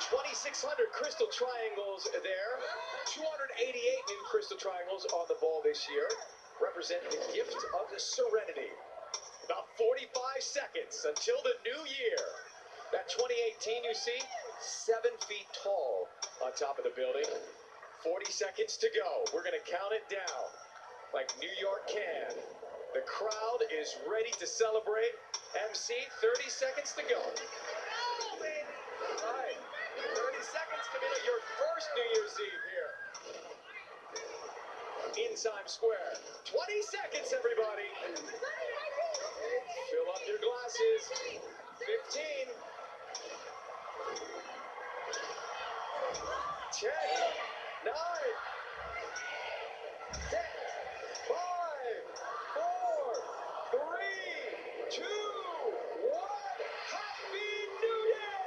2,600 crystal triangles there. 288 new crystal triangles on the ball this year. Represent the gift of the serenity. About 45 seconds until the new year. That 2018 you see, 7 feet tall on top of the building. 40 seconds to go. We're going to count it down like New York can. The crowd is ready to celebrate. MC, 30 seconds to go. All right, 30 seconds to be your first New Year's Eve here in Times Square. 20 seconds, everybody. Fill up your glasses. 15. 10. 9. 10. 5. 4. 3. 2. 1. Happy New Year!